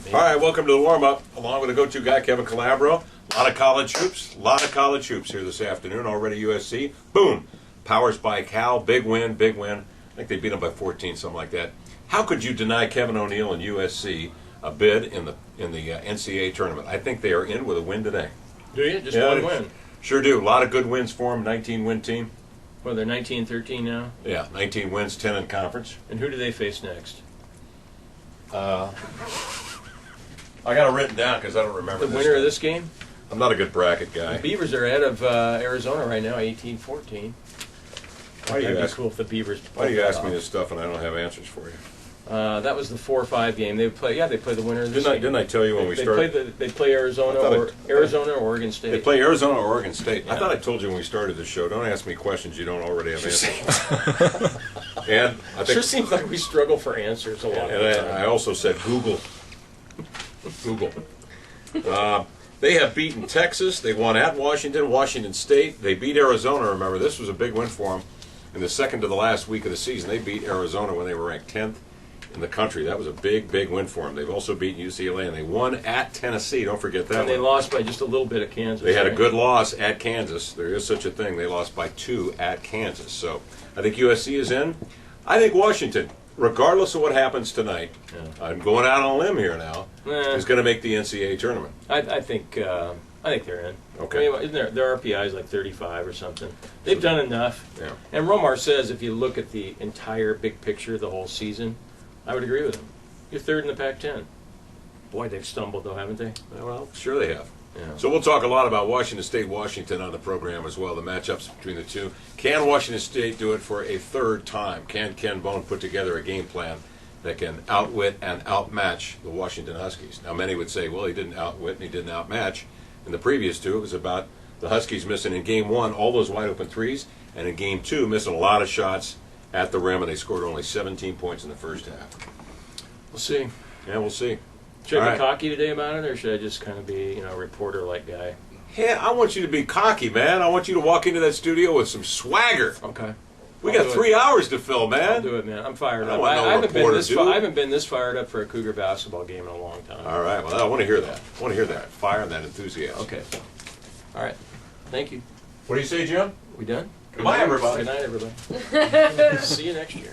All right, welcome to the warm-up, along with the go-to guy, Kevin Calabro. A lot of college hoops here this afternoon. Already USC, boom, powers by Cal, big win. I think they beat them by 14, something like that. How could you deny Kevin O'Neal and USC a bid in the NCAA tournament? I think they are in with a win today. Do you? Just one win? Sure do. A lot of good wins for them, 19-win team. Well, they're 19-13 now? Yeah, 19 wins, 10 in conference. And who do they face next? I got it written down because I don't remember the winner of this game? I'm not a good bracket guy. The Beavers are ahead of Arizona right now, 18-14. Why do you ask? Cool if the Beavers. Why do you ask me this stuff and I don't have answers for you? That was the 4-5 game. They play the winner of this game. Didn't I tell you when we started? They play Arizona or Oregon State. They play Arizona or Oregon State. Yeah. I thought I told you when we started the show. Don't ask me questions you don't already have answers. And I think sure seems like we struggle for answers a lot. And I also said Google. They have beaten Texas. They won at Washington State. They beat Arizona. Remember, this was a big win for them. In the second to the last week of the season, they beat Arizona when they were ranked 10th in the country. That was a big win for them. They've also beaten UCLA, and they won at Tennessee. Don't forget that. And they lost by just a little bit at Kansas. They had a good loss at Kansas. There is such a thing. They lost by 2 at Kansas. So I think USC is in. I think Washington, regardless of what happens tonight, I'm going out on a limb here now, is going to make the NCAA tournament. I think they're in. Okay. I mean, isn't their RPI is like 35 or something. They've done enough. Yeah. And Romar says if you look at the entire big picture of the whole season, I would agree with him. You're third in the Pac-10. Boy, they've stumbled though, haven't they? Well, sure they have. Yeah. So we'll talk a lot about Washington State, Washington on the program as well, the matchups between the two. Can Washington State do it for a third time? Can Ken Bone put together a game plan that can outwit and outmatch the Washington Huskies? Now, many would say, well, he didn't outwit and he didn't outmatch. In the previous two, it was about the Huskies missing in Game 1 all those wide-open threes, and in Game 2 missing a lot of shots at the rim, and they scored only 17 points in the first half. We'll see. Yeah, we'll see. Should I be cocky today about it, or should I just kind of be, a reporter-like guy? Yeah, I want you to be cocky, man. I want you to walk into that studio with some swagger. Okay. We got 3 hours to fill, man. I'll do it, man. I'm fired up. I haven't been this fired up for a Cougar basketball game in a long time. All right. Well, I want to hear that. I want to hear that fire and that enthusiasm. Okay. All right. Thank you. What do you say, Jim? We done? Goodbye, everybody. Good night, everybody. See you next year.